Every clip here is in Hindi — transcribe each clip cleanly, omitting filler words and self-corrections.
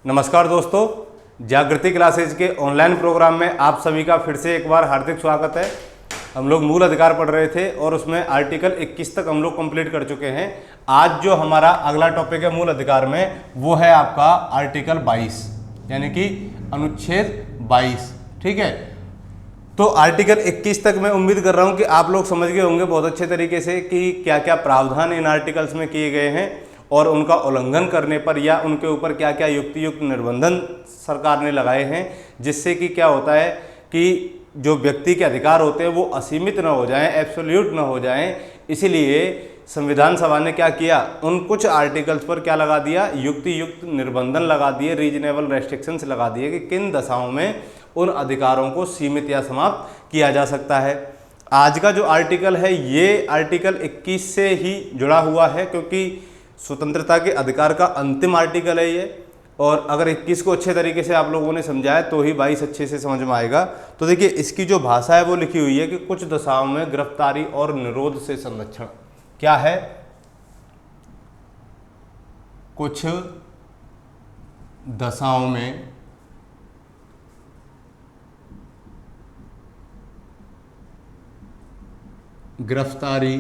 नमस्कार दोस्तों, जागृति क्लासेज के ऑनलाइन प्रोग्राम में आप सभी का फिर से एक बार हार्दिक स्वागत है। हम लोग मूल अधिकार पढ़ रहे थे और उसमें आर्टिकल 21 तक हम लोग कंप्लीट कर चुके हैं। आज जो हमारा अगला टॉपिक है मूल अधिकार में, वो है आपका आर्टिकल 22 यानी कि अनुच्छेद 22। ठीक है, तो आर्टिकल 21 तक मैं उम्मीद कर रहा हूं कि आप लोग समझ गए होंगे बहुत अच्छे तरीके से कि क्या क्या प्रावधान इन आर्टिकल्स में किए गए हैं और उनका उल्लंघन करने पर या उनके ऊपर क्या क्या युक्तियुक्त निर्बंधन सरकार ने लगाए हैं, जिससे कि क्या होता है कि जो व्यक्ति के अधिकार होते हैं वो असीमित न हो जाएं, एब्सोल्यूट न हो जाएं। इसीलिए संविधान सभा ने क्या किया, उन कुछ आर्टिकल्स पर क्या लगा दिया, युक्तियुक्त निर्बंधन लगा दिए, रीजनेबल रेस्ट्रिक्शंस लगा दिए कि किन दशाओं में उन अधिकारों को सीमित या समाप्त किया जा सकता है। आज का जो आर्टिकल है ये आर्टिकल 21 से ही जुड़ा हुआ है, क्योंकि स्वतंत्रता के अधिकार का अंतिम आर्टिकल है ये। और अगर 21 को अच्छे तरीके से आप लोगों ने समझाया तो ही 22 अच्छे से समझ में आएगा। तो देखिए, इसकी जो भाषा है वो लिखी हुई है कि कुछ दशाओं में गिरफ्तारी और निरोध से संरक्षण। क्या है? कुछ दशाओं में गिरफ्तारी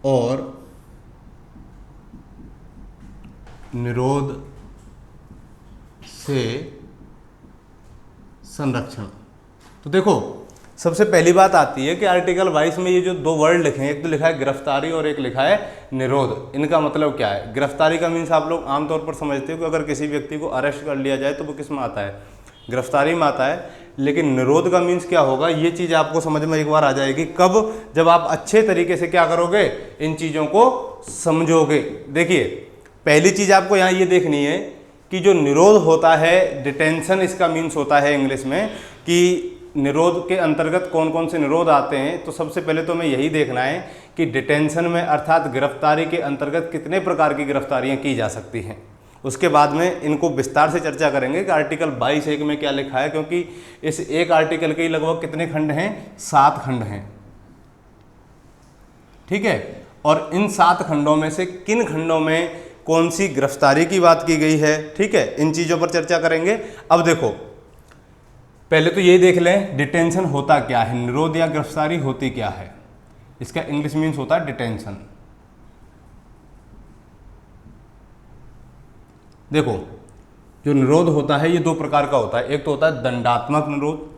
और निरोध से संरक्षण। तो देखो, सबसे पहली बात आती है कि आर्टिकल 22 में ये जो दो वर्ड लिखे हैं, एक तो लिखा है गिरफ्तारी और एक लिखा है निरोध। इनका मतलब क्या है? गिरफ्तारी का मीन्स आप लोग आमतौर पर समझते हो कि अगर किसी व्यक्ति को अरेस्ट कर लिया जाए तो वो किस में आता है? गिरफ्तारी में आता है। लेकिन निरोध का मीन्स क्या होगा, ये चीज़ आपको समझ में एक बार आ जाएगी। कब? जब आप अच्छे तरीके से क्या करोगे, इन चीज़ों को समझोगे। देखिए, पहली चीज़ आपको यहाँ ये देखनी है कि जो निरोध होता है, डिटेंशन इसका मीन्स होता है इंग्लिश में, कि निरोध के अंतर्गत कौन कौन से निरोध आते हैं। तो सबसे पहले तो हमें यही देखना है कि डिटेंशन में अर्थात गिरफ्तारी के अंतर्गत कितने प्रकार की गिरफ्तारियाँ की जा सकती हैं। उसके बाद में इनको विस्तार से चर्चा करेंगे कि आर्टिकल 22(1) में क्या लिखा है, क्योंकि इस एक आर्टिकल के लगभग कितने खंड हैं? 7 खंड हैं। ठीक है, और इन 7 खंडों में से किन खंडों में कौन सी गिरफ्तारी की बात की गई है, ठीक है, इन चीज़ों पर चर्चा करेंगे। अब देखो, पहले तो ये देख लें डिटेंशन होता क्या है, निरोध या गिरफ्तारी होती क्या है। इसका इंग्लिश मीन्स होता है डिटेंशन। देखो, जो निरोध होता है ये 2 प्रकार का होता है। एक तो होता है दंडात्मक निरोध,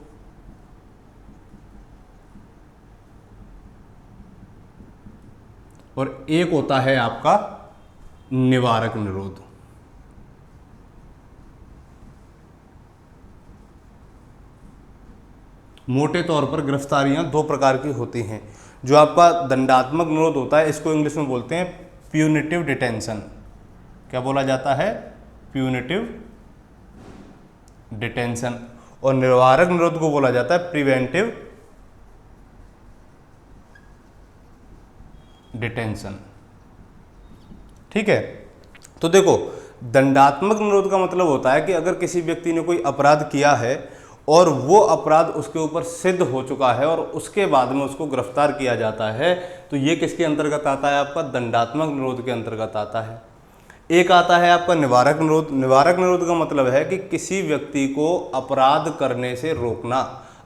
और एक होता है आपका निवारक निरोध। मोटे तौर पर गिरफ्तारियां 2 प्रकार की होती हैं। जो आपका दंडात्मक निरोध होता है, इसको इंग्लिश में बोलते हैं प्यूनिटिव डिटेंशन। क्या बोला जाता है? Punitive detention. और निवारक निरोध को बोला जाता है प्रिवेंटिव डिटेंशन। ठीक है, तो देखो, दंडात्मक निरोध का मतलब होता है कि अगर किसी व्यक्ति ने कोई अपराध किया है और वो अपराध उसके ऊपर सिद्ध हो चुका है और उसके बाद में उसको गिरफ्तार किया जाता है, तो ये किसके अंतर्गत आता है? आपका दंडात्मक निरोध के अंतर्गत आता है। एक आता है आपका निवारक निरोध। निवारक निरोध का मतलब है कि किसी व्यक्ति को अपराध करने से रोकना।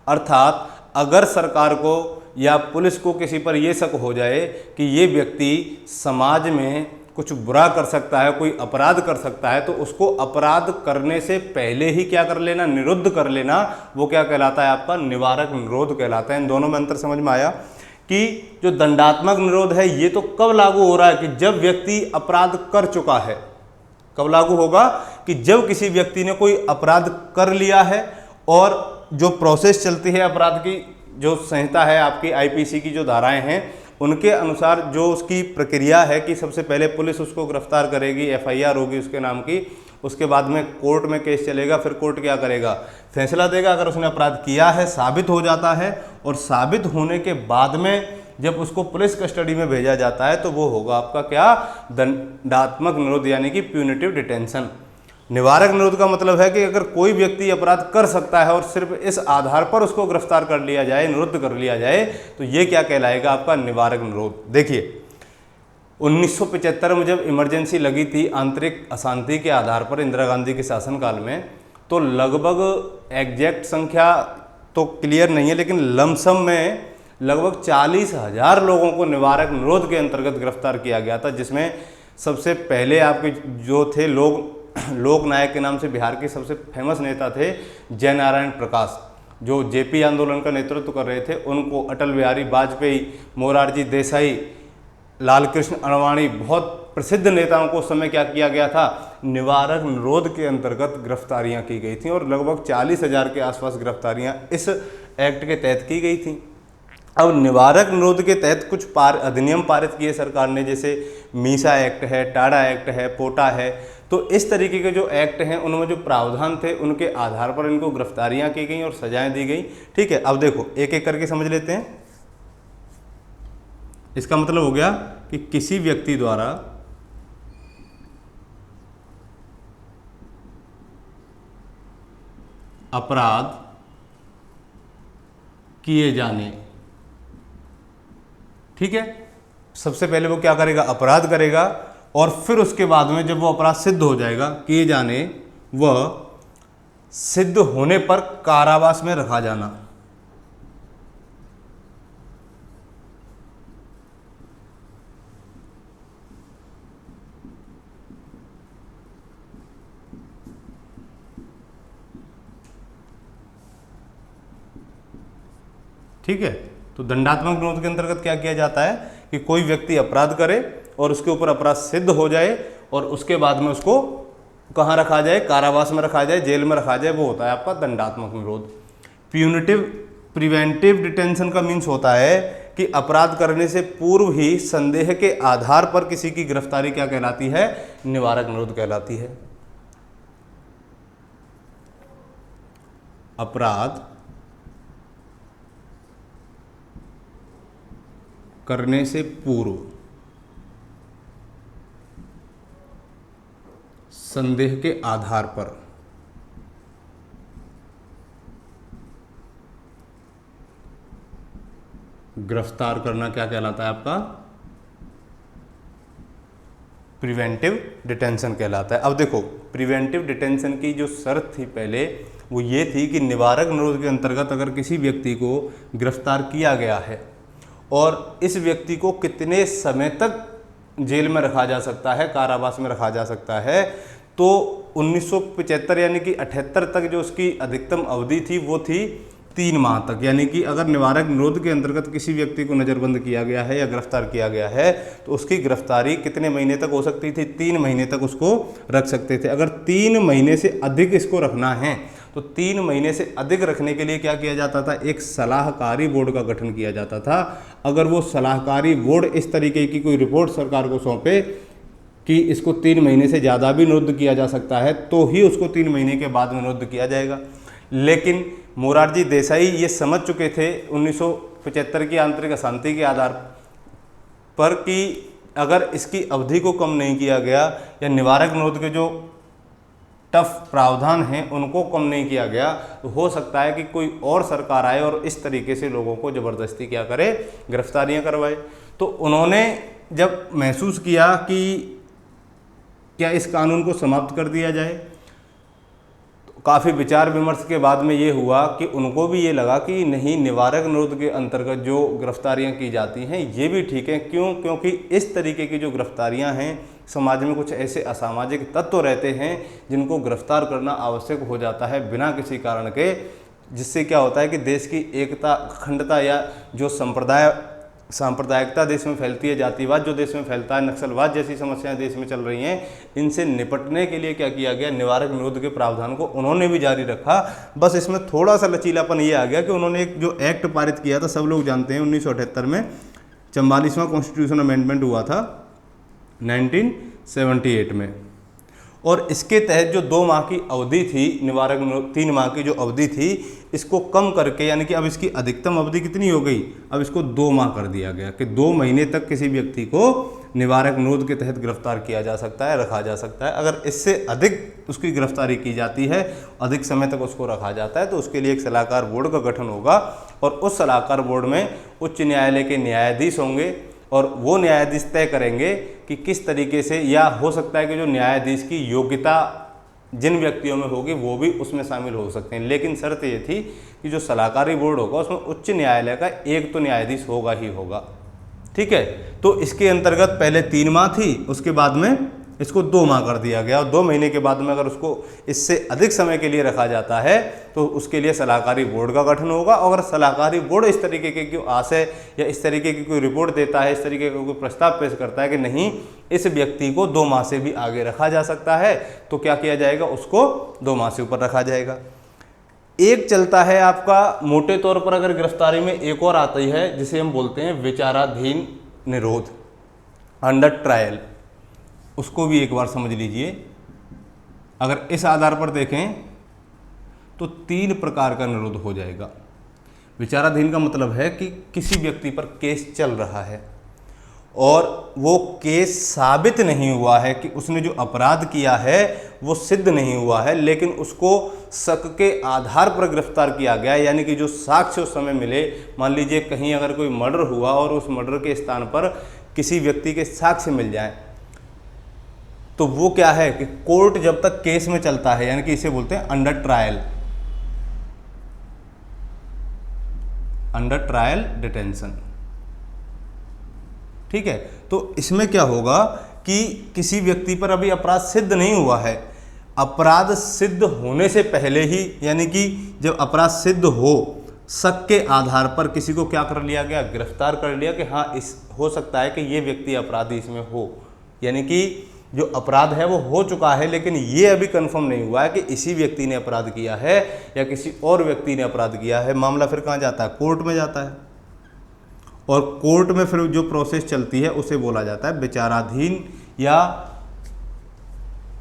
अर्थात अगर सरकार को या पुलिस को किसी पर यह शक हो जाए कि ये व्यक्ति समाज में कुछ बुरा कर सकता है, कोई अपराध कर सकता है, तो उसको अपराध करने से पहले ही क्या कर लेना, निरुद्ध कर लेना, वो क्या कहलाता है? आपका निवारक निरोध कहलाता है। इन दोनों में अंतर समझ में आया कि जो दंडात्मक निरोध है ये तो कब लागू हो रहा है कि जब व्यक्ति अपराध कर चुका है। कब लागू होगा? कि जब किसी व्यक्ति ने कोई अपराध कर लिया है और जो प्रोसेस चलती है अपराध की, जो संहिता है आपकी आईपीसी की जो धाराएं हैं, उनके अनुसार जो उसकी प्रक्रिया है कि सबसे पहले पुलिस उसको गिरफ्तार करेगी, एफआईआर होगी उसके नाम की, उसके बाद में कोर्ट में केस चलेगा, फिर कोर्ट क्या करेगा? फैसला देगा। अगर उसने अपराध किया है, साबित हो जाता है, और साबित होने के बाद में जब उसको पुलिस कस्टडी में भेजा जाता है तो वो होगा आपका क्या? दंडात्मक निरोध यानी कि प्यूनिटिव डिटेंशन। निवारक निरोध का मतलब है कि अगर कोई व्यक्ति अपराध कर सकता है और सिर्फ इस आधार पर उसको गिरफ्तार कर लिया जाए, निरुद्ध कर लिया जाए, तो ये क्या कहलाएगा? आपका निवारक निरोध। देखिए, 1975 में जब इमरजेंसी लगी थी आंतरिक अशांति के आधार पर इंदिरा गांधी के शासनकाल में, तो लगभग एग्जैक्ट संख्या तो क्लियर नहीं है, लेकिन लमसम में लगभग 40,000 लोगों को निवारक निरोध के अंतर्गत गिरफ्तार किया गया था, जिसमें सबसे पहले आपके जो थे लोक नायक के नाम से बिहार के सबसे फेमस नेता थे जयनारायण प्रकाश, जो जेपी आंदोलन का नेतृत्व कर रहे थे। उनको अटल बिहारी वाजपेयी, मोरारजी देसाई, लाल कृष्ण अडवाणी, बहुत प्रसिद्ध नेताओं को उस समय क्या किया गया था, निवारक निरोध के अंतर्गत गिरफ्तारियां की गई थी, और लगभग 40,000 के आसपास गिरफ्तारियां इस एक्ट के तहत की गई थी। अब निवारक निरोध के तहत कुछ अधिनियम पारित किए सरकार ने, जैसे मीसा एक्ट है, टाडा एक्ट है, पोटा है। तो इस तरीके के जो एक्ट हैं उनमें जो प्रावधान थे उनके आधार पर इनको गिरफ्तारियां की गई और सजाएं दी गई। ठीक है, अब देखो एक एक करके समझ लेते हैं। इसका मतलब हो गया कि किसी व्यक्ति द्वारा अपराध किए जाने, ठीक है, सबसे पहले वो क्या करेगा, अपराध करेगा, और फिर उसके बाद में जब वो अपराध सिद्ध हो जाएगा, किए जाने, वह सिद्ध होने पर कारावास में रखा जाना। ठीक है, तो दंडात्मक निरोध के अंतर्गत क्या किया जाता है कि कोई व्यक्ति अपराध करे और उसके ऊपर अपराध सिद्ध हो जाए और उसके बाद में उसको कहाँ रखा जाए, कारावास में रखा जाए, जेल में रखा जाए, वो होता है आपका दंडात्मक निरोध। प्रिवेंटिव डिटेंशन का मीन्स होता है कि अपराध करने से पूर्व ही संदेह के आधार पर किसी की गिरफ्तारी क्या कहलाती है, निवारक निरोध कहलाती है। अपराध करने से पूर्व संदेह के आधार पर गिरफ्तार करना क्या कहलाता है आपका, प्रिवेंटिव डिटेंशन कहलाता है। अब देखो प्रिवेंटिव डिटेंशन की जो शर्त थी पहले वो ये थी कि निवारक निरोध के अंतर्गत अगर किसी व्यक्ति को गिरफ्तार किया गया है और इस व्यक्ति को कितने समय तक जेल में रखा जा सकता है, कारावास में रखा जा सकता है, तो 1975 यानी कि 78 तक जो उसकी अधिकतम अवधि थी वो थी 3 माह तक। यानी कि अगर निवारक निरोध के अंतर्गत किसी व्यक्ति को नज़रबंद किया गया है या गिरफ्तार किया गया है तो उसकी गिरफ्तारी कितने महीने तक हो सकती थी, 3 महीने तक उसको रख सकते थे। अगर 3 महीने से अधिक इसको रखना है तो 3 महीने से अधिक रखने के लिए क्या किया जाता था, एक सलाहकारी बोर्ड का गठन किया जाता था। अगर वो सलाहकारी बोर्ड इस तरीके की कोई रिपोर्ट सरकार को सौंपे कि इसको 3 महीने से ज़्यादा भी निरुद्ध किया जा सकता है तो ही उसको 3 महीने के बाद में निरुद्ध किया जाएगा। लेकिन मोरारजी देसाई ये समझ चुके थे 1975 की आंतरिक अशांति के आधार पर कि अगर इसकी अवधि को कम नहीं किया गया या निवारक निरोध के जो टफ प्रावधान हैं उनको कम नहीं किया गया तो हो सकता है कि कोई और सरकार आए और इस तरीके से लोगों को ज़बरदस्ती क्या करे, गिरफ्तारियां करवाए। तो उन्होंने जब महसूस किया कि क्या इस कानून को समाप्त कर दिया जाए, तो काफ़ी विचार विमर्श के बाद में ये हुआ कि उनको भी ये लगा कि नहीं, निवारक निरोध के अंतर्गत जो गिरफ्तारियां की जाती हैं ये भी ठीक है। क्यों? क्योंकि इस तरीके की जो गिरफ्तारियां हैं समाज में कुछ ऐसे असामाजिक तत्व रहते हैं जिनको गिरफ्तार करना आवश्यक हो जाता है बिना किसी कारण के, जिससे क्या होता है कि देश की एकता, अखंडता या जो सांप्रदायिकता देश में फैलती है, जातिवाद जो देश में फैलता है, नक्सलवाद जैसी समस्याएं देश में चल रही हैं, इनसे निपटने के लिए क्या किया गया, निवारक निरोध के प्रावधान को उन्होंने भी जारी रखा। बस इसमें थोड़ा सा लचीलापन ये आ गया कि उन्होंने एक जो एक्ट पारित किया था, सब लोग जानते हैं 1978 में 44वां कॉन्स्टिट्यूशन अमेंडमेंट हुआ था 1978 में, और इसके तहत जो 2 माह की अवधि थी, निवारक 3 माह की जो अवधि थी, इसको कम करके यानी कि अब इसकी अधिकतम अवधि कितनी हो गई, अब इसको 2 माह कर दिया गया कि 2 महीने तक किसी व्यक्ति को निवारक निरोध के तहत गिरफ्तार किया जा सकता है, रखा जा सकता है। अगर इससे अधिक उसकी गिरफ्तारी की जाती है, अधिक समय तक उसको रखा जाता है, तो उसके लिए एक सलाहकार बोर्ड का गठन होगा और उस सलाहकार बोर्ड में उच्च न्यायालय के न्यायाधीश होंगे, और वो न्यायाधीश तय करेंगे कि किस तरीके से, या हो सकता है कि जो न्यायाधीश की योग्यता जिन व्यक्तियों में होगी वो भी उसमें शामिल हो सकते हैं, लेकिन शर्त ये थी कि जो सलाहकारी बोर्ड होगा उसमें उच्च न्यायालय का एक तो न्यायाधीश होगा ही होगा। ठीक है, तो इसके अंतर्गत पहले 3 माह थी, उसके बाद में इसको 2 माह कर दिया गया, और 2 महीने के बाद में अगर उसको इससे अधिक समय के लिए रखा जाता है तो उसके लिए सलाहकारी बोर्ड का गठन होगा। और अगर सलाहकारी बोर्ड इस तरीके के कोई आशय या इस तरीके की कोई रिपोर्ट देता है, इस तरीके का कोई प्रस्ताव पेश करता है कि नहीं इस व्यक्ति को 2 माह से भी आगे रखा जा सकता है, तो क्या किया जाएगा, उसको 2 माह से ऊपर रखा जाएगा। एक चलता है आपका मोटे तौर पर, अगर गिरफ्तारी में एक और आती है जिसे हम बोलते हैं विचाराधीन निरोध, अंडर ट्रायल, उसको भी एक बार समझ लीजिए। अगर इस आधार पर देखें तो 3 प्रकार का निरोध हो जाएगा। विचाराधीन का मतलब है कि किसी व्यक्ति पर केस चल रहा है और वो केस साबित नहीं हुआ है कि उसने जो अपराध किया है वो सिद्ध नहीं हुआ है, लेकिन उसको शक के आधार पर गिरफ्तार किया गया, यानी कि जो साक्ष्य उस समय मिले, मान लीजिए कहीं अगर कोई मर्डर हुआ और उस मर्डर के स्थान पर किसी व्यक्ति के साक्ष्य मिल जाए, तो वो क्या है कि कोर्ट जब तक केस में चलता है, यानी कि इसे बोलते हैं अंडर ट्रायल डिटेंशन। ठीक है, तो इसमें क्या होगा कि किसी व्यक्ति पर अभी अपराध सिद्ध नहीं हुआ है, अपराध सिद्ध होने से पहले ही, यानी कि जब अपराध सिद्ध हो, शक के आधार पर किसी को क्या कर लिया गया, गिरफ्तार कर लिया कि हाँ इस हो सकता है कि ये व्यक्ति अपराधी इसमें हो, यानी कि जो अपराध है वो हो चुका है, लेकिन ये अभी कंफर्म नहीं हुआ है कि इसी व्यक्ति ने अपराध किया है या किसी और व्यक्ति ने अपराध किया है। मामला फिर कहाँ जाता है, कोर्ट में जाता है, और कोर्ट में फिर जो प्रोसेस चलती है उसे बोला जाता है विचाराधीन या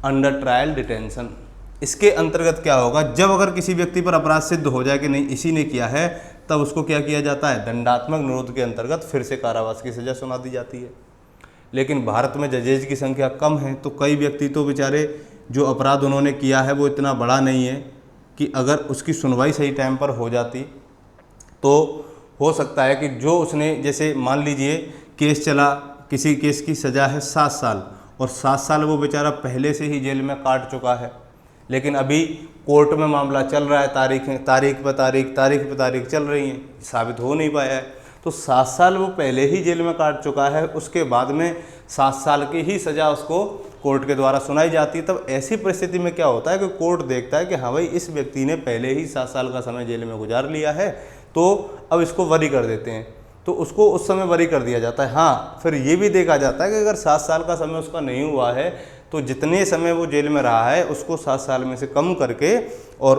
अंडर ट्रायल डिटेंशन। इसके अंतर्गत क्या होगा, जब अगर किसी व्यक्ति पर अपराध सिद्ध हो जाए कि नहीं इसी ने किया है, तब उसको क्या किया जाता है, दंडात्मक निरोध के अंतर्गत फिर से कारावास की सजा सुना दी जाती है। लेकिन भारत में जजेज की संख्या कम है, तो कई व्यक्ति तो बेचारे जो अपराध उन्होंने किया है वो इतना बड़ा नहीं है कि अगर उसकी सुनवाई सही टाइम पर हो जाती तो हो सकता है कि जो उसने, जैसे मान लीजिए केस चला, किसी केस की सज़ा है 7 साल, और 7 साल वो बेचारा पहले से ही जेल में काट चुका है, लेकिन अभी कोर्ट में मामला चल रहा है, तारीख पे तारीख चल रही है, साबित हो नहीं पाया है, तो 7 साल वो पहले ही जेल में काट चुका है, उसके बाद में 7 साल की ही सज़ा उसको कोर्ट के द्वारा सुनाई जाती है। तब ऐसी परिस्थिति में क्या होता है कि कोर्ट देखता है कि हाँ भाई इस व्यक्ति ने पहले ही 7 साल का समय जेल में गुजार लिया है, तो अब इसको बरी कर देते हैं, तो उसको उस समय बरी कर दिया जाता है। हाँ, फिर ये भी देखा जाता है कि अगर 7 साल का समय उसका नहीं हुआ है तो जितने समय वो जेल में रहा है उसको 7 साल में से कम करके और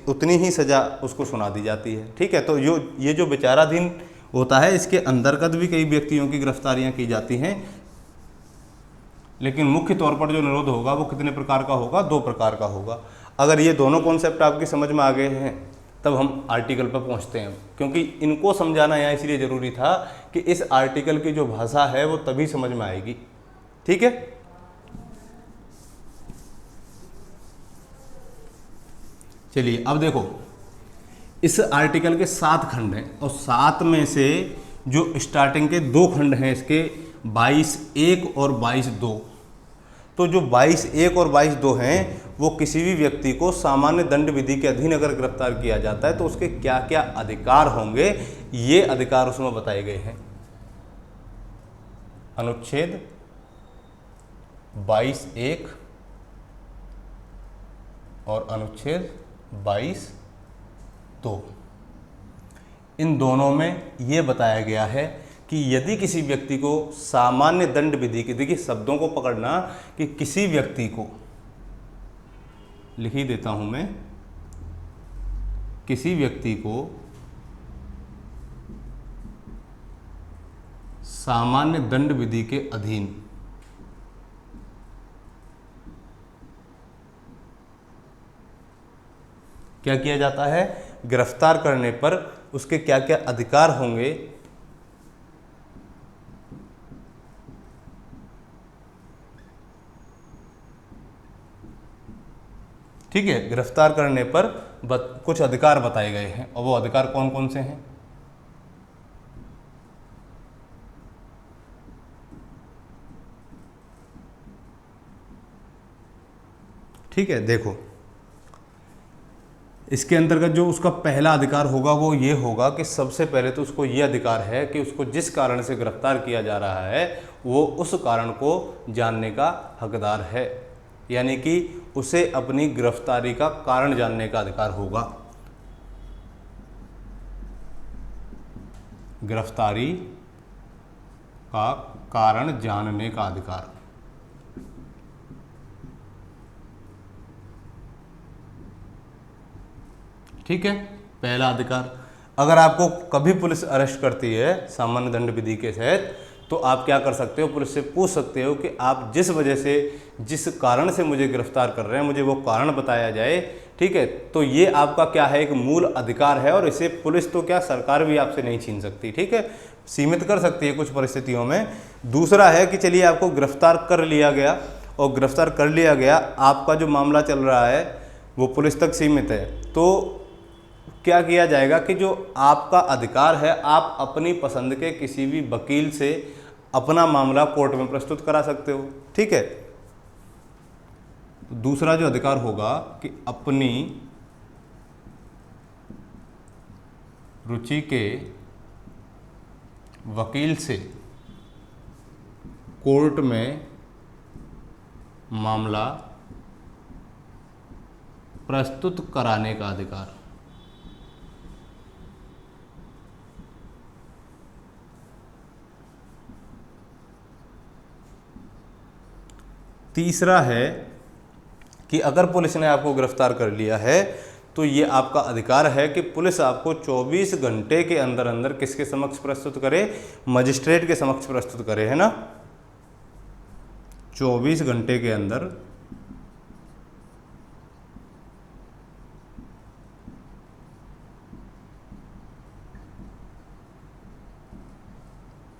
उतनी ही सज़ा उसको सुना दी जाती है। ठीक है, तो ये जो विचाराधीन होता है इसके अंतर्गत भी कई व्यक्तियों की गिरफ्तारियां की जाती हैं, लेकिन मुख्य तौर पर जो निरोध होगा वो कितने प्रकार का होगा, 2 प्रकार का होगा। अगर ये दोनों कॉन्सेप्ट आपकी समझ में आ गए हैं तब हम आर्टिकल पर पहुंचते हैं, क्योंकि इनको समझाना यहाँ इसलिए ज़रूरी था कि इस आर्टिकल की जो भाषा है वो तभी समझ में आएगी। ठीक है, चलिए अब देखो, इस आर्टिकल के 7 खंड हैं और 7 में से जो स्टार्टिंग के 2 खंड हैं इसके 22(1) और 22(2), तो जो 22(1) और 22(2) हैं वो किसी भी व्यक्ति को सामान्य दंड विधि के अधीन अगर गिरफ्तार किया जाता है तो उसके क्या क्या अधिकार होंगे, ये अधिकार उसमें बताए गए हैं। अनुच्छेद 22(1) और अनुच्छेद 22(2), इन दोनों में ये बताया गया है कि यदि किसी व्यक्ति को सामान्य दंड विधि के, देखिए शब्दों को पकड़ना, कि किसी व्यक्ति को, लिख ही देता हूं मैं, किसी व्यक्ति को सामान्य दंड विधि के अधीन क्या किया जाता है, गिरफ्तार करने पर उसके क्या क्या अधिकार होंगे, ठीक है, गिरफ्तार करने पर कुछ अधिकार बताए गए हैं, और वो अधिकार कौन कौन से हैं। ठीक है, देखो इसके अंतर्गत जो उसका पहला अधिकार होगा वो ये होगा कि सबसे पहले तो उसको ये अधिकार है कि उसको जिस कारण से गिरफ्तार किया जा रहा है वो उस कारण को जानने का हकदार है, यानी कि उसे अपनी गिरफ्तारी का कारण जानने का अधिकार होगा। गिरफ्तारी का कारण जानने का अधिकार, ठीक है, पहला अधिकार। अगर आपको कभी पुलिस अरेस्ट करती है सामान्य दंड विधि के तहत, तो आप क्या कर सकते हो, पुलिस से पूछ सकते हो कि आप जिस वजह से, जिस कारण से मुझे गिरफ्तार कर रहे हैं, मुझे वो कारण बताया जाए। ठीक है, तो ये आपका क्या है, एक मूल अधिकार है और इसे पुलिस तो क्या सरकार भी आपसे नहीं छीन सकती। ठीक है, सीमित कर सकती है कुछ परिस्थितियों में। दूसरा है कि चलिए आपको गिरफ्तार कर लिया गया और गिरफ्तार कर लिया गया, आपका जो मामला चल रहा है वो पुलिस तक सीमित है, तो क्या किया जाएगा कि जो आपका अधिकार है, आप अपनी पसंद के किसी भी वकील से अपना मामला कोर्ट में प्रस्तुत करा सकते हो। ठीक है, दूसरा जो अधिकार होगा कि अपनी रुचि के वकील से कोर्ट में मामला प्रस्तुत कराने का अधिकार। तीसरा है कि अगर पुलिस ने आपको गिरफ्तार कर लिया है तो ये आपका अधिकार है कि पुलिस आपको 24 घंटे के अंदर अंदर किसके समक्ष प्रस्तुत करे, मजिस्ट्रेट के समक्ष प्रस्तुत करे, है ना। 24 घंटे के अंदर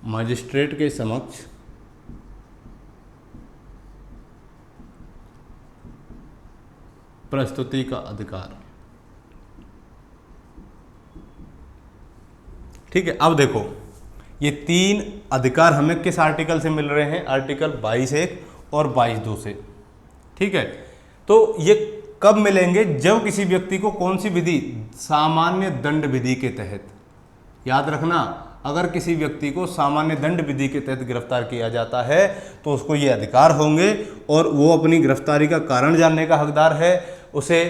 मजिस्ट्रेट के समक्ष प्रस्तुति का अधिकार। ठीक है, अब देखो ये तीन अधिकार हमें किस आर्टिकल से मिल रहे हैं, आर्टिकल 22(1) और 22(2) से। ठीक है, तो ये कब मिलेंगे, जब किसी व्यक्ति को कौन सी विधि, सामान्य दंड विधि के तहत। याद रखना, अगर किसी व्यक्ति को सामान्य दंड विधि के तहत गिरफ्तार किया जाता है तो उसको ये अधिकार होंगे और वो अपनी गिरफ्तारी का कारण जानने का हकदार है। उसे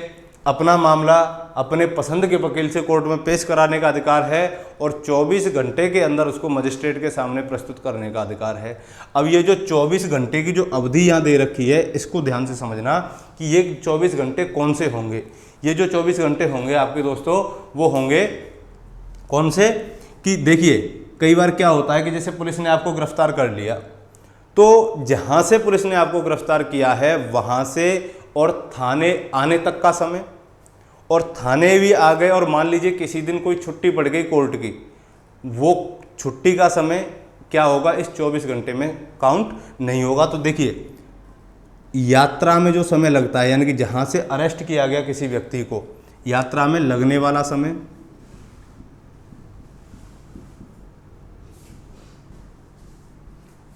अपना मामला अपने पसंद के वकील से कोर्ट में पेश कराने का अधिकार है और 24 घंटे के अंदर उसको मजिस्ट्रेट के सामने प्रस्तुत करने का अधिकार है। अब ये जो 24 घंटे की जो अवधि यहाँ दे रखी है, इसको ध्यान से समझना कि ये 24 घंटे कौन से होंगे। ये जो 24 घंटे होंगे आपके दोस्तों, वो होंगे कौन से, कि देखिए कई बार क्या होता है कि जैसे पुलिस ने आपको गिरफ्तार कर लिया, तो जहाँ से पुलिस ने आपको गिरफ्तार किया है वहाँ से और थाने आने तक का समय, और थाने भी आ गए और मान लीजिए किसी दिन कोई छुट्टी पड़ गई कोर्ट की, वो छुट्टी का समय क्या होगा, इस 24 घंटे में काउंट नहीं होगा। तो देखिए यात्रा में जो समय लगता है, यानी कि जहाँ से अरेस्ट किया गया किसी व्यक्ति को, यात्रा में लगने वाला समय,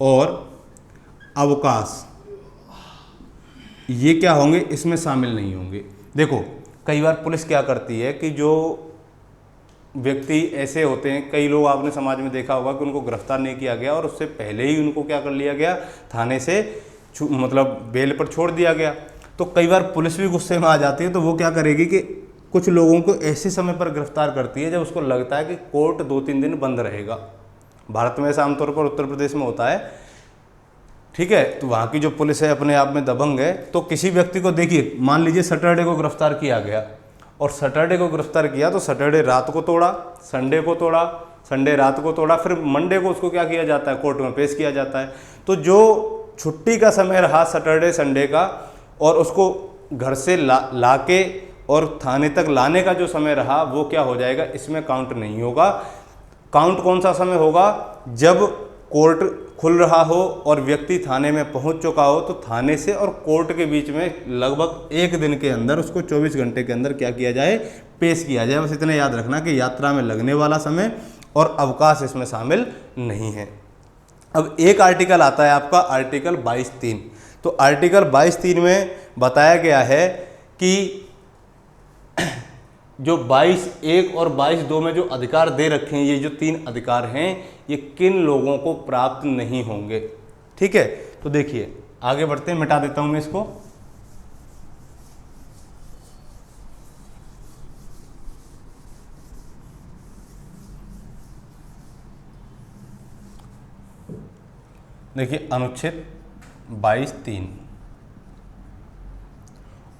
और अवकाश, ये क्या होंगे, इसमें शामिल नहीं होंगे। देखो कई बार पुलिस क्या करती है कि जो व्यक्ति ऐसे होते हैं, कई लोग आपने समाज में देखा होगा कि उनको गिरफ्तार नहीं किया गया और उससे पहले ही उनको क्या कर लिया गया, थाने से मतलब बेल पर छोड़ दिया गया। तो कई बार पुलिस भी गुस्से में आ जाती है, तो वो क्या करेगी कि कुछ लोगों को ऐसे समय पर गिरफ्तार करती है जब उसको लगता है कि कोर्ट 2-3 दिन बंद रहेगा। भारत में ऐसा आमतौर पर उत्तर प्रदेश में होता है। ठीक है, तो वहाँ की जो पुलिस है अपने आप में दबंग है। तो किसी व्यक्ति को देखिए, मान लीजिए सैटरडे को गिरफ्तार किया गया और सैटरडे को गिरफ्तार किया तो सैटरडे रात को तोड़ा, संडे को तोड़ा, संडे रात को तोड़ा, फिर मंडे को उसको क्या किया जाता है, कोर्ट में पेश किया जाता है। तो जो छुट्टी का समय रहा सैटरडे संडे का, और उसको घर से ला के और थाने तक लाने का जो समय रहा, वो क्या हो जाएगा, इसमें काउंट नहीं होगा। काउंट कौन सा समय होगा, जब कोर्ट खुल रहा हो और व्यक्ति थाने में पहुंच चुका हो, तो थाने से और कोर्ट के बीच में लगभग 1 दिन के अंदर उसको 24 घंटे के अंदर क्या किया जाए, पेश किया जाए। बस इतना याद रखना कि यात्रा में लगने वाला समय और अवकाश इसमें शामिल नहीं है। अब एक आर्टिकल आता है आपका आर्टिकल 22(3). तो आर्टिकल 22(3) में बताया गया है कि जो 22(1) और 22(2) में जो अधिकार दे रखे हैं, ये जो 3 अधिकार हैं, ये किन लोगों को प्राप्त नहीं होंगे। ठीक है, तो देखिए आगे बढ़ते हैं, मिटा देता हूं मैं इसको। देखिए अनुच्छेद 22(3)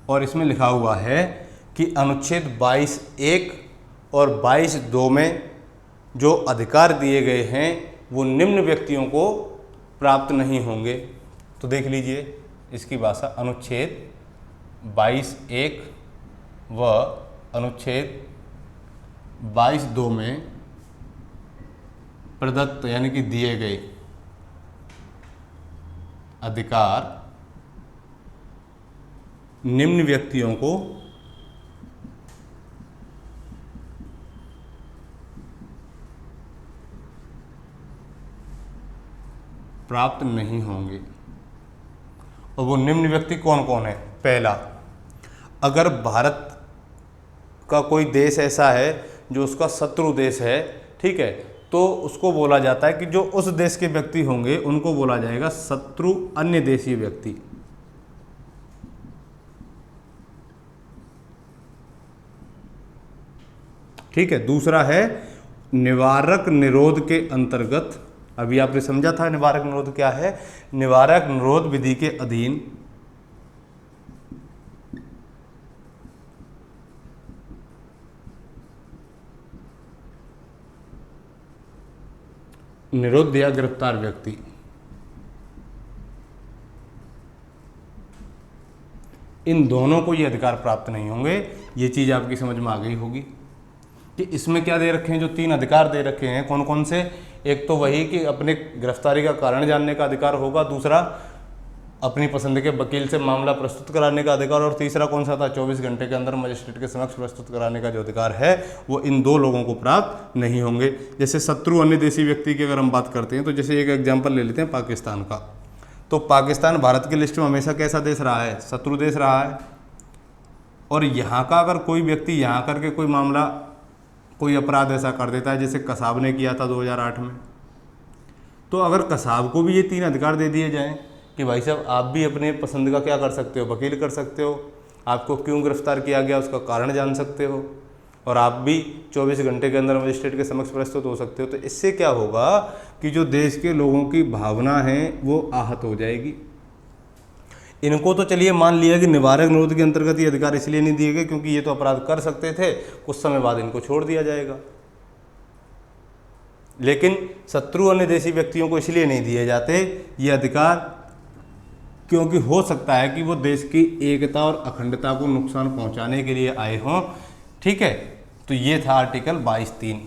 और इसमें लिखा हुआ है कि अनुच्छेद 22(1) और 22(2) में जो अधिकार दिए गए हैं वो निम्न व्यक्तियों को प्राप्त नहीं होंगे। तो देख लीजिए इसकी भाषा, अनुच्छेद 22(1) व अनुच्छेद 22(2) में प्रदत्त यानी कि दिए गए अधिकार निम्न व्यक्तियों को प्राप्त नहीं होंगे। और वो निम्न व्यक्ति कौन कौन है? पहला, अगर भारत का कोई देश ऐसा है जो उसका शत्रु देश है, ठीक है, तो उसको बोला जाता है कि जो उस देश के व्यक्ति होंगे उनको बोला जाएगा शत्रु अन्य देशीय व्यक्ति। ठीक है। दूसरा है निवारक निरोध के अंतर्गत, अभी आपने समझा था निवारक निरोध क्या है। निवारक निरोध विधि के अधीन निरुद्ध या गिरफ्तार व्यक्ति, इन दोनों को ये अधिकार प्राप्त नहीं होंगे। ये चीज आपकी समझ में आ गई होगी कि इसमें क्या दे रखे हैं, जो 3 अधिकार दे रखे हैं कौन कौन से। एक तो वही कि अपने गिरफ्तारी का कारण जानने का अधिकार होगा, दूसरा अपनी पसंद के वकील से मामला प्रस्तुत कराने का अधिकार, और तीसरा कौन सा था, 24 घंटे के अंदर मजिस्ट्रेट के समक्ष प्रस्तुत कराने का जो अधिकार है वो इन 2 लोगों को प्राप्त नहीं होंगे। जैसे शत्रु अन्य देशी व्यक्ति की अगर हम बात करते हैं तो जैसे एक एग्जाम्पल ले लेते हैं पाकिस्तान का। तो पाकिस्तान भारत की लिस्ट में हमेशा कैसा देश रहा है, शत्रु देश रहा है। और यहाँ का अगर कोई व्यक्ति यहाँ करके कोई मामला, कोई अपराध ऐसा कर देता है जैसे कसाब ने किया था 2008 में, तो अगर कसाब को भी ये 3 अधिकार दे दिए जाएं कि भाई साहब आप भी अपने पसंद का क्या कर सकते हो, वकील कर सकते हो, आपको क्यों गिरफ्तार किया गया उसका कारण जान सकते हो, और आप भी 24 घंटे के अंदर मजिस्ट्रेट के समक्ष प्रस्तुत हो सकते हो। तो इससे क्या होगा कि जो देश के लोगों की भावना है वो आहत हो जाएगी। इनको तो चलिए मान लिया कि निवारक निरोध के अंतर्गत ये अधिकार इसलिए नहीं दिए गए क्योंकि ये तो अपराध कर सकते थे, कुछ समय बाद इनको छोड़ दिया जाएगा। लेकिन शत्रु अन्य देशी व्यक्तियों को इसलिए नहीं दिए जाते ये अधिकार क्योंकि हो सकता है कि वो देश की एकता और अखंडता को नुकसान पहुंचाने के लिए आए हों। ठीक है, तो ये था आर्टिकल 22(3)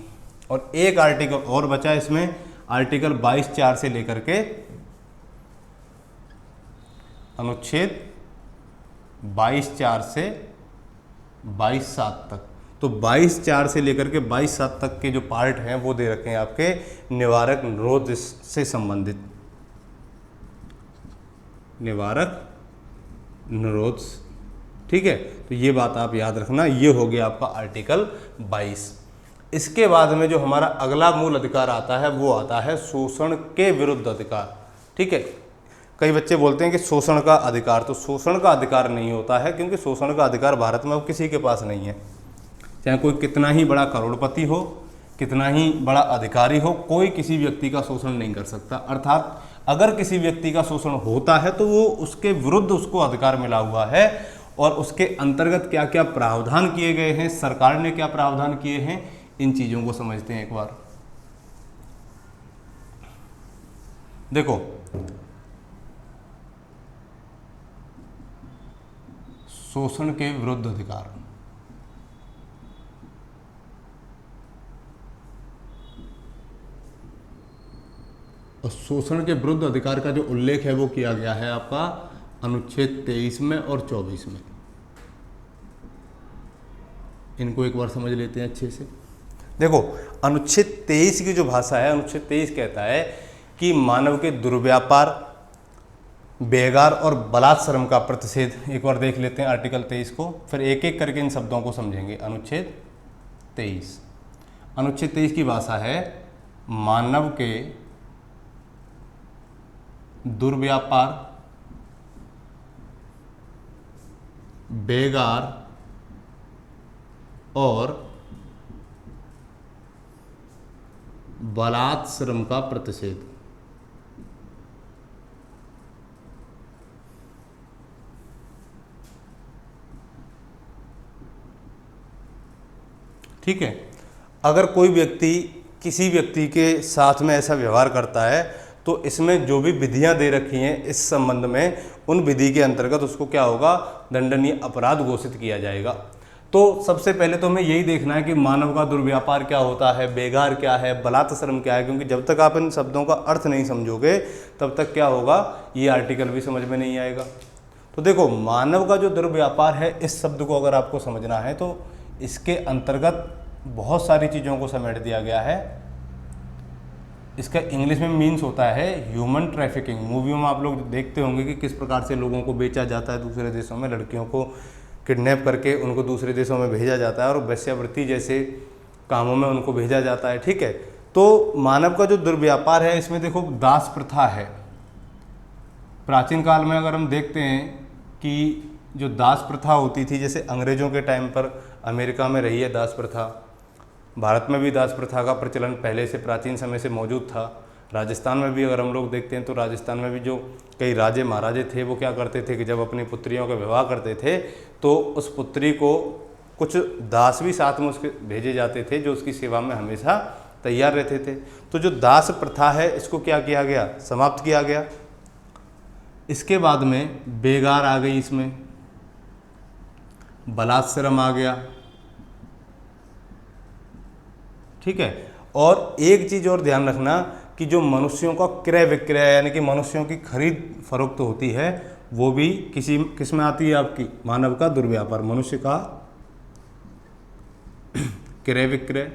और एक आर्टिकल और बचा इसमें, आर्टिकल 22(4) से लेकर के अनुच्छेद 22(4) से 22(7) तक। तो 22(4) से लेकर के 22(7) तक के जो पार्ट हैं वो दे रखे हैं आपके निवारक निरोध से संबंधित, निवारक निरोध। ठीक है, तो ये बात आप याद रखना, ये हो गया आपका आर्टिकल 22। इसके बाद में जो हमारा अगला मूल अधिकार आता है वो आता है शोषण के विरुद्ध अधिकार। ठीक है, कई बच्चे बोलते हैं कि शोषण का अधिकार, तो शोषण का अधिकार नहीं होता है क्योंकि शोषण का अधिकार भारत में अब किसी के पास नहीं है। चाहे कोई कितना ही बड़ा करोड़पति हो, कितना ही बड़ा अधिकारी हो, कोई किसी व्यक्ति का शोषण नहीं कर सकता। अर्थात अगर किसी व्यक्ति का शोषण होता है तो वो उसके विरुद्ध उसको अधिकार मिला हुआ है, और उसके अंतर्गत क्या क्या प्रावधान किए गए हैं, सरकार ने क्या प्रावधान किए हैं, इन चीज़ों को समझते हैं एक बार। देखो, शोषण के विरुद्ध अधिकार, और शोषण के विरुद्ध अधिकार का जो उल्लेख है वो किया गया है आपका अनुच्छेद 23 में और 24 में। इनको एक बार समझ लेते हैं अच्छे से। देखो, अनुच्छेद 23 की जो भाषा है, अनुच्छेद 23 कहता है कि मानव के दुर्व्यापार, बेगार और बलात् श्रम का प्रतिषेध एक बार देख लेते हैं आर्टिकल 23 को, फिर एक एक करके इन शब्दों को समझेंगे। अनुच्छेद 23, अनुच्छेद 23 की भाषा है मानव के दुर्व्यापार, बेगार और बलात् श्रम का प्रतिषेध। ठीक है, अगर कोई व्यक्ति किसी व्यक्ति के साथ में ऐसा व्यवहार करता है तो इसमें जो भी विधियां दे रखी हैं इस संबंध में, उन विधि के अंतर्गत उसको क्या होगा, दंडनीय अपराध घोषित किया जाएगा। तो सबसे पहले तो हमें यही देखना है कि मानव का दुर्व्यापार क्या होता है, बेगार क्या है, बलात् श्रम क्या है, क्योंकि जब तक आप इन शब्दों का अर्थ नहीं समझोगे तब तक क्या होगा, ये आर्टिकल भी समझ में नहीं आएगा। तो देखो, मानव का जो दुर्व्यापार है, इस शब्द को अगर आपको समझना है तो इसके अंतर्गत बहुत सारी चीज़ों को समेट दिया गया है। इसका इंग्लिश में मीन्स होता है ह्यूमन ट्रैफिकिंग। मूवियों में आप लोग देखते होंगे कि किस प्रकार से लोगों को बेचा जाता है दूसरे देशों में, लड़कियों को किडनैप करके उनको दूसरे देशों में भेजा जाता है और वेश्यावृत्ति जैसे कामों में उनको भेजा जाता है। ठीक है, तो मानव का जो दुर्व्यापार है, इसमें देखो दास प्रथा है। प्राचीन काल में अगर हम देखते हैं कि जो दास प्रथा होती थी, जैसे अंग्रेज़ों के टाइम पर अमेरिका में रही है दास प्रथा, भारत में भी दास प्रथा का प्रचलन पहले से प्राचीन समय से मौजूद था। राजस्थान में भी अगर हम लोग देखते हैं तो राजस्थान में भी जो कई राजे महाराजे थे वो क्या करते थे कि जब अपनी पुत्रियों का विवाह करते थे तो उस पुत्री को कुछ दास भी साथ में उसके भेजे जाते थे जो उसकी सेवा में हमेशा तैयार रहते थे। तो जो दास प्रथा है इसको क्या किया गया, समाप्त किया गया। इसके बाद में बेगार आ गई, इसमें बलात् श्रम आ गया। ठीक है, और एक चीज़ और ध्यान रखना कि जो मनुष्यों का क्रय विक्रय यानी कि मनुष्यों की खरीद फरोख्त होती है वो भी किस में आती है, आपकी मानव का दुर्व्यापार, मनुष्य का क्रय विक्रय।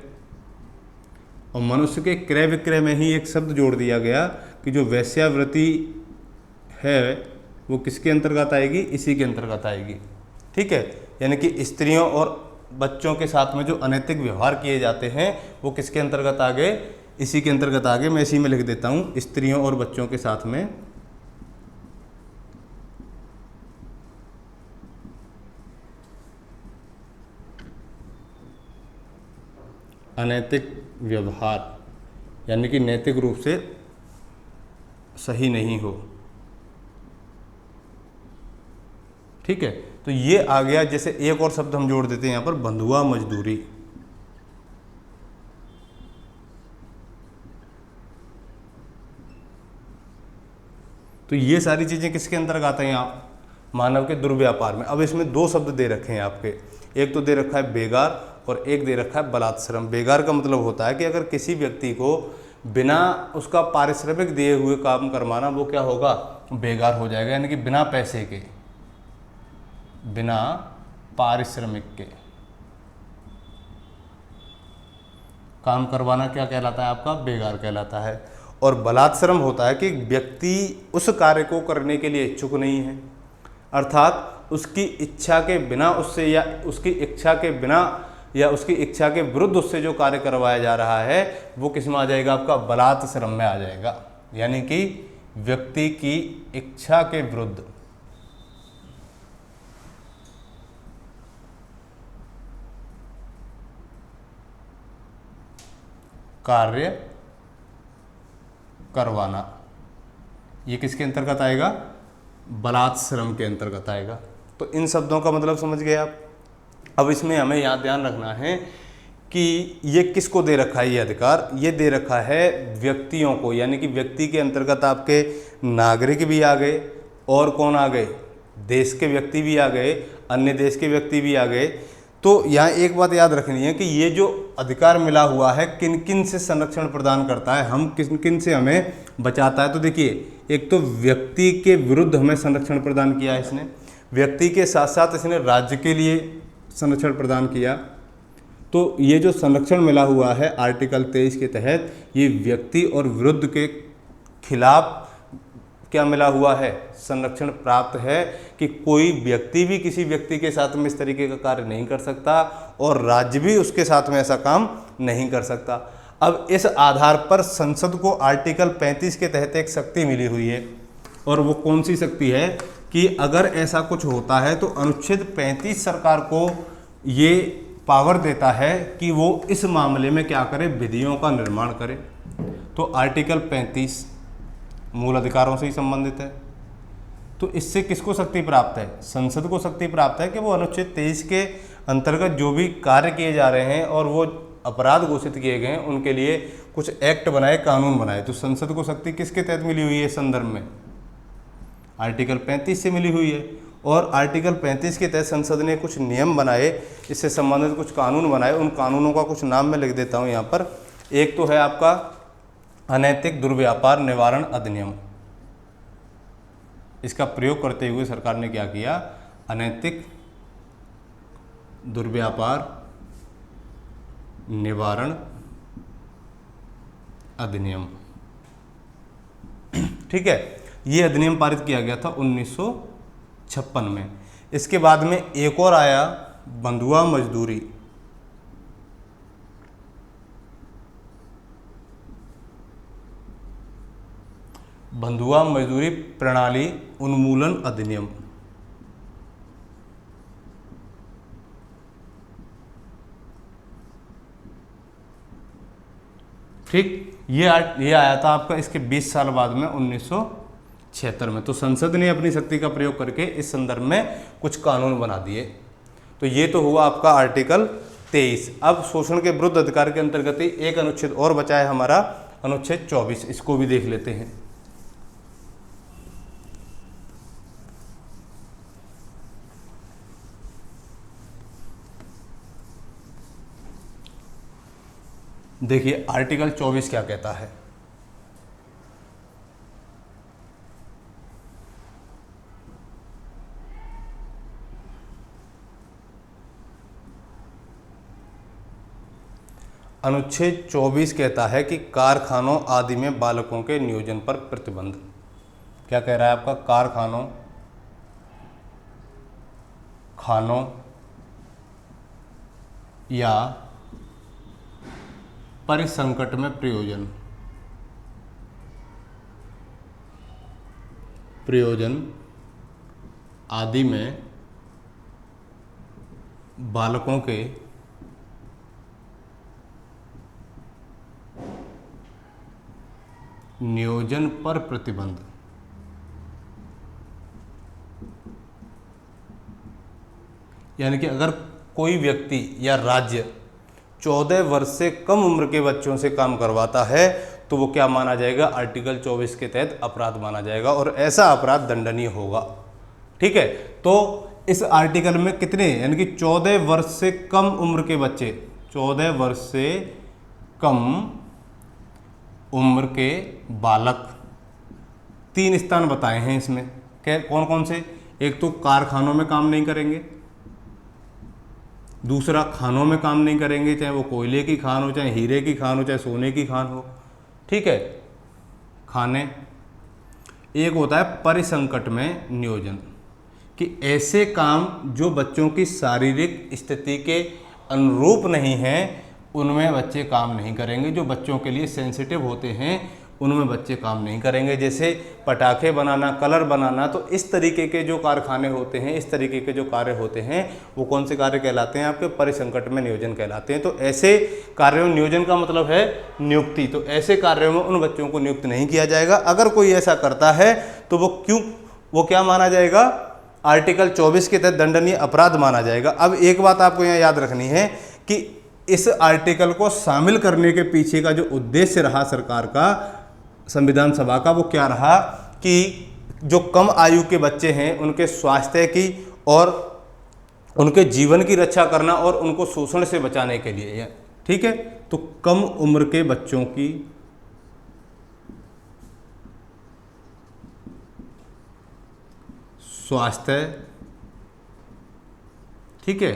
और मनुष्य के क्रय विक्रय में ही एक शब्द जोड़ दिया गया कि जो वेश्यावृत्ति है वो किसके अंतर्गत आएगी, इसी के अंतर्गत आएगी। ठीक है, यानी कि स्त्रियों और बच्चों के साथ में जो अनैतिक व्यवहार किए जाते हैं वो किसके अंतर्गत आ गए, इसी के अंतर्गत आ गए। मैं इसी में लिख देता हूँ, स्त्रियों और बच्चों के साथ में अनैतिक व्यवहार, यानी कि नैतिक रूप से सही नहीं हो। ठीक है, तो ये आ गया। जैसे एक और शब्द हम जोड़ देते हैं यहाँ पर, बंधुआ मजदूरी। तो ये सारी चीज़ें किसके अंतर्गत आती हैं, आप मानव के दुर्व्यापार में। अब इसमें दो शब्द दे रखे हैं आपके, एक तो दे रखा है बेगार और एक दे रखा है बलात् श्रम। बेगार का मतलब होता है कि अगर किसी व्यक्ति को बिना उसका पारिश्रमिक दिए हुए काम करवाना, वो क्या होगा, बेगार हो जाएगा। यानी कि बिना पैसे के, बिना पारिश्रमिक के काम करवाना क्या कहलाता है, आपका बेगार कहलाता है। और बलात् श्रम होता है कि व्यक्ति उस कार्य को करने के लिए इच्छुक नहीं है, अर्थात उसकी इच्छा के बिना उससे या उसकी इच्छा के बिना या उसकी इच्छा के विरुद्ध उससे जो कार्य करवाया जा रहा है वो किस में आ जाएगा, आपका बलात् श्रम में आ जाएगा। यानी कि व्यक्ति की इच्छा के विरुद्ध कार्य करवाना, ये किसके अंतर्गत आएगा, बलात् श्रम के अंतर्गत आएगा। तो इन शब्दों का मतलब समझ गए आप। अब इसमें हमें यहाँ ध्यान रखना है कि ये किसको दे रखा है, ये अधिकार ये दे रखा है व्यक्तियों को। यानी कि व्यक्ति के अंतर्गत आपके नागरिक भी आ गए और कौन आ गए, देश के व्यक्ति भी आ गए, अन्य देश के व्यक्ति भी आ गए। तो यहाँ एक बात याद रखनी है कि ये जो अधिकार मिला हुआ है किन किन से संरक्षण प्रदान करता है, हम किन किन से हमें बचाता है। तो देखिए, एक तो व्यक्ति के विरुद्ध हमें संरक्षण प्रदान किया है इसने, व्यक्ति के साथ साथ इसने राज्य के लिए संरक्षण प्रदान किया। तो ये जो संरक्षण मिला हुआ है आर्टिकल 23 के तहत, ये व्यक्ति और विरुद्ध के खिलाफ क्या मिला हुआ है, संरक्षण प्राप्त है कि कोई व्यक्ति भी किसी व्यक्ति के साथ में इस तरीके का कार्य नहीं कर सकता और राज्य भी उसके साथ में ऐसा काम नहीं कर सकता। अब इस आधार पर संसद को आर्टिकल 35 के तहत एक शक्ति मिली हुई है, और वो कौन सी शक्ति है कि अगर ऐसा कुछ होता है तो अनुच्छेद 35 सरकार को ये पावर देता है कि वो इस मामले में क्या करे, विधियों का निर्माण करे। तो आर्टिकल 35 मूल अधिकारों से ही संबंधित है। तो इससे किसको शक्ति प्राप्त है, संसद को शक्ति प्राप्त है कि वो अनुच्छेद 23 के अंतर्गत जो भी कार्य किए जा रहे हैं और वो अपराध घोषित किए गए हैं उनके लिए कुछ एक्ट बनाए, कानून बनाए। तो संसद को शक्ति किसके तहत मिली हुई है संदर्भ में, आर्टिकल 35 से मिली हुई है। और आर्टिकल 35 के तहत संसद ने कुछ नियम बनाए, इससे संबंधित कुछ कानून बनाए। उन कानूनों का कुछ नाम मैं लिख देता हूँ यहाँ पर। एक तो है आपका अनैतिक दुर्व्यापार निवारण अधिनियम। इसका प्रयोग करते हुए सरकार ने क्या किया, अनैतिक दुर्व्यापार निवारण अधिनियम, ठीक है। ये अधिनियम पारित किया गया था 1956 में। इसके बाद में एक और आया बंधुआ मजदूरी, बंधुआ मजदूरी प्रणाली उन्मूलन अधिनियम। ठीक, ये आया था आपका इसके 20 साल बाद में 1976 में। तो संसद ने अपनी शक्ति का प्रयोग करके इस संदर्भ में कुछ कानून बना दिए। तो ये तो हुआ आपका आर्टिकल 23। अब शोषण के विरुद्ध अधिकार के अंतर्गत ही एक अनुच्छेद और बचा है हमारा, अनुच्छेद 24। इसको भी देख लेते हैं। देखिए आर्टिकल 24 क्या कहता है। अनुच्छेद 24 कहता है कि कारखानों आदि में बालकों के नियोजन पर प्रतिबंध। क्या कह रहा है आपका, कारखानों, खानों या परिसंकट में प्रयोजन आदि में बालकों के नियोजन पर प्रतिबंध। यानी कि अगर कोई व्यक्ति या राज्य 14 वर्ष से कम उम्र के बच्चों से काम करवाता है तो वो क्या माना जाएगा, आर्टिकल 24 के तहत अपराध माना जाएगा और ऐसा अपराध दंडनीय होगा। ठीक है, तो इस आर्टिकल में कितने, यानी कि 14 वर्ष से कम उम्र के बच्चे, 14 वर्ष से कम उम्र के बालक, 3 स्थान बताए हैं इसमें। क्या, कौन कौन से, एक तो कारखानों में काम नहीं करेंगे, दूसरा खानों में काम नहीं करेंगे, चाहे वो कोयले की खान हो, चाहे हीरे की खान हो, चाहे सोने की खान हो। ठीक है, खाने। एक होता है परिसंकट में नियोजन, कि ऐसे काम जो बच्चों की शारीरिक स्थिति के अनुरूप नहीं हैं उनमें बच्चे काम नहीं करेंगे। जो बच्चों के लिए सेंसिटिव होते हैं उनमें बच्चे काम नहीं करेंगे, जैसे पटाखे बनाना, कलर बनाना। तो इस तरीके के जो कारखाने होते हैं, इस तरीके के जो कार्य होते हैं, वो कौन से कार्य कहलाते हैं आपके, परिसंकट में नियोजन कहलाते हैं। तो ऐसे कार्यों में नियोजन का मतलब है नियुक्ति। तो ऐसे कार्यों में उन बच्चों को नियुक्त नहीं किया जाएगा। अगर कोई ऐसा करता है तो वो क्या माना जाएगा, आर्टिकल 24 के तहत दंडनीय अपराध माना जाएगा। अब एक बात आपको यहाँ याद रखनी है कि इस आर्टिकल को शामिल करने के पीछे का जो उद्देश्य रहा सरकार का, संविधान सभा का, वो क्या रहा कि जो कम आयु के बच्चे हैं उनके स्वास्थ्य की और उनके जीवन की रक्षा करना और उनको शोषण से बचाने के लिए है। ठीक है, तो कम उम्र के बच्चों की स्वास्थ्य, ठीक है,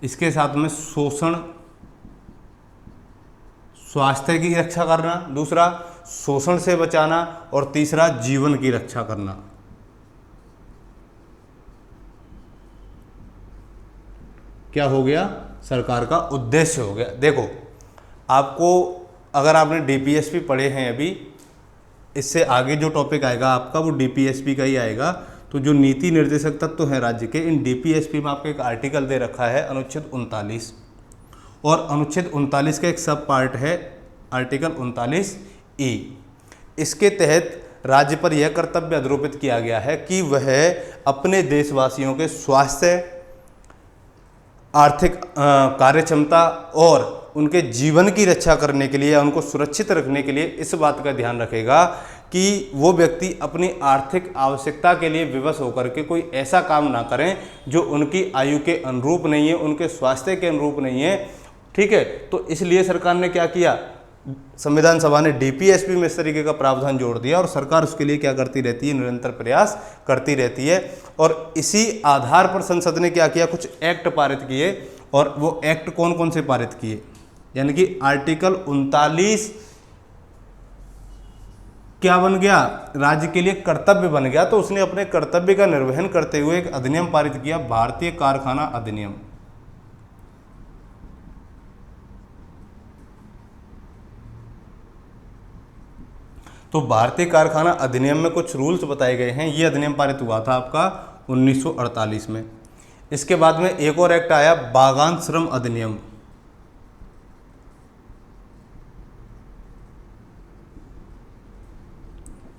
इसके साथ में शोषण, स्वास्थ्य की रक्षा करना, दूसरा शोषण से बचाना और तीसरा जीवन की रक्षा करना। क्या हो गया? सरकार का उद्देश्य हो गया। देखो, आपको अगर आपने डीपीएसपी पढ़े हैं अभी, इससे आगे जो टॉपिक आएगा आपका वो डीपीएसपी का ही आएगा। तो जो नीति निर्देशक तत्व हैं राज्य के, इन डीपीएसपी में आपको एक आर्टिकल दे रखा है अनुच्छेद 39, और अनुच्छेद 39 का एक सब पार्ट है आर्टिकल 39E। इसके तहत राज्य पर यह कर्तव्य आरोपित किया गया है कि वह अपने देशवासियों के स्वास्थ्य, आर्थिक कार्यक्षमता और उनके जीवन की रक्षा करने के लिए या उनको सुरक्षित रखने के लिए इस बात का ध्यान रखेगा कि वो व्यक्ति अपनी आर्थिक आवश्यकता के लिए विवश होकर के कोई ऐसा काम ना करें जो उनकी आयु के अनुरूप नहीं है, उनके स्वास्थ्य के अनुरूप नहीं है। ठीक है, तो इसलिए सरकार ने क्या किया, संविधान सभा ने डीपीएसपी में इस तरीके का प्रावधान जोड़ दिया और सरकार उसके लिए क्या करती रहती है, निरंतर प्रयास करती रहती है। और इसी आधार पर संसद ने क्या किया, कुछ एक्ट पारित किए, और वो एक्ट कौन कौन से पारित किए, यानी कि आर्टिकल 39 क्या बन गया, राज्य के लिए कर्तव्य बन गया। तो उसने अपने कर्तव्य का निर्वहन करते हुए एक अधिनियम पारित किया, भारतीय कारखाना अधिनियम। तो भारतीय कारखाना अधिनियम में कुछ रूल्स बताए गए हैं। ये अधिनियम पारित हुआ था आपका 1948 में। इसके बाद में एक और एक्ट आया, बागान श्रम अधिनियम।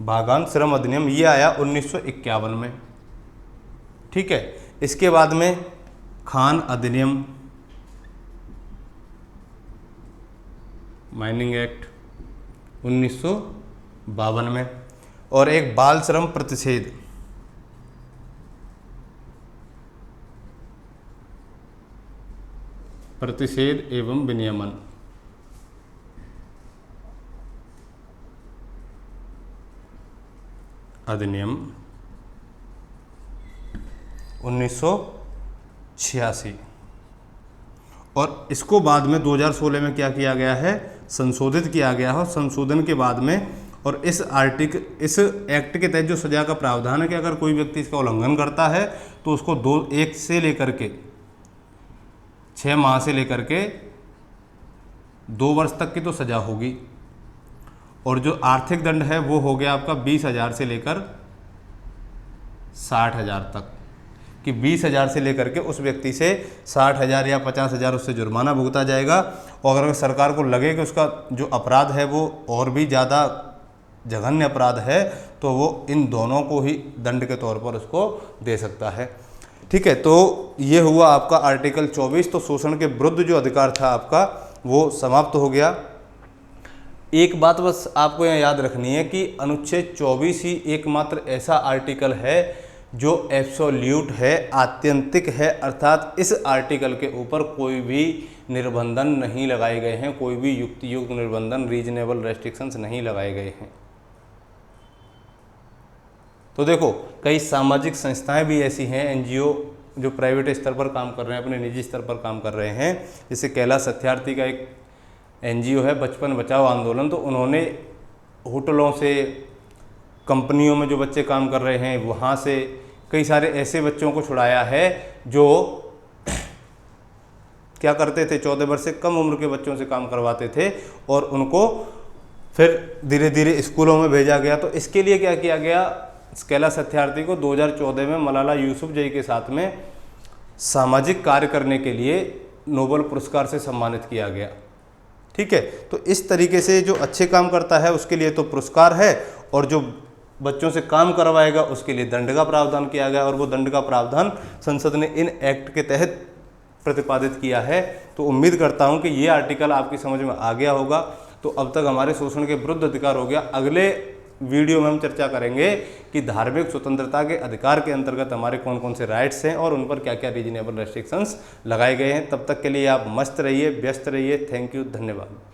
बागान श्रम अधिनियम ये आया 1951 में। ठीक है, इसके बाद में खान अधिनियम, माइनिंग एक्ट 1952 में, और एक बाल श्रम प्रतिषेध एवं विनियमन अधिनियम 1986। और इसको बाद में 2016 में क्या किया गया है, संशोधित किया गया है। संशोधन के बाद में और इस एक्ट के तहत जो सजा का प्रावधान है कि अगर कोई व्यक्ति इसका उल्लंघन करता है तो उसको 1 से लेकर के 6 माह से लेकर के 2 वर्ष तक की तो सजा होगी, और जो आर्थिक दंड है वो हो गया आपका 20,000 से लेकर 60,000 तक, कि 20,000 से लेकर के उस व्यक्ति से 60,000 या 50,000 उससे जुर्माना भुगता जाएगा। और अगर सरकार को लगे कि उसका जो अपराध है वो और भी ज़्यादा जघन्य अपराध है तो वो इन दोनों को ही दंड के तौर पर उसको दे सकता है। ठीक है, तो ये हुआ आपका आर्टिकल 24। तो शोषण के विरुद्ध जो अधिकार था आपका वो समाप्त हो गया। एक बात बस आपको यहाँ याद रखनी है कि अनुच्छेद 24 ही एकमात्र ऐसा आर्टिकल है जो एब्सोल्यूट है, आत्यंतिक है, अर्थात इस आर्टिकल के ऊपर कोई भी निर्बंधन नहीं लगाए गए हैं, कोई भी युक्तियुक्त निर्बंधन, रीजनेबल रेस्ट्रिक्शंस नहीं लगाए गए हैं। तो देखो, कई सामाजिक संस्थाएं भी ऐसी हैं, एनजीओ जो प्राइवेट स्तर पर काम कर रहे हैं, अपने निजी स्तर पर काम कर रहे हैं। जैसे कैलाश सत्यार्थी का एक एनजीओ है बचपन बचाओ आंदोलन, तो उन्होंने होटलों से, कंपनियों में जो बच्चे काम कर रहे हैं वहाँ से कई सारे ऐसे बच्चों को छुड़ाया है जो क्या करते थे, 14 वर्ष से कम उम्र के बच्चों से काम करवाते थे, और उनको फिर धीरे धीरे स्कूलों में भेजा गया। तो इसके लिए क्या किया गया, कैलाश सत्यार्थी को 2014 में मलाला यूसुफजई के साथ में सामाजिक कार्य करने के लिए नोबेल पुरस्कार से सम्मानित किया गया। ठीक है, तो इस तरीके से जो अच्छे काम करता है उसके लिए तो पुरस्कार है, और जो बच्चों से काम करवाएगा उसके लिए दंड का प्रावधान किया गया, और वो दंड का प्रावधान संसद ने इन एक्ट के तहत प्रतिपादित किया है। तो उम्मीद करता हूं कि ये आर्टिकल आपकी समझ में आ गया होगा। तो अब तक हमारे शोषण के विरुद्ध अधिकार हो गया। अगले वीडियो में हम चर्चा करेंगे कि धार्मिक स्वतंत्रता के अधिकार के अंतर्गत हमारे कौन कौन से राइट्स हैं और उन पर क्या क्या रीजनेबल रेस्ट्रिक्शंस लगाए गए हैं। तब तक के लिए आप मस्त रहिए, व्यस्त रहिए। थैंक यू, धन्यवाद।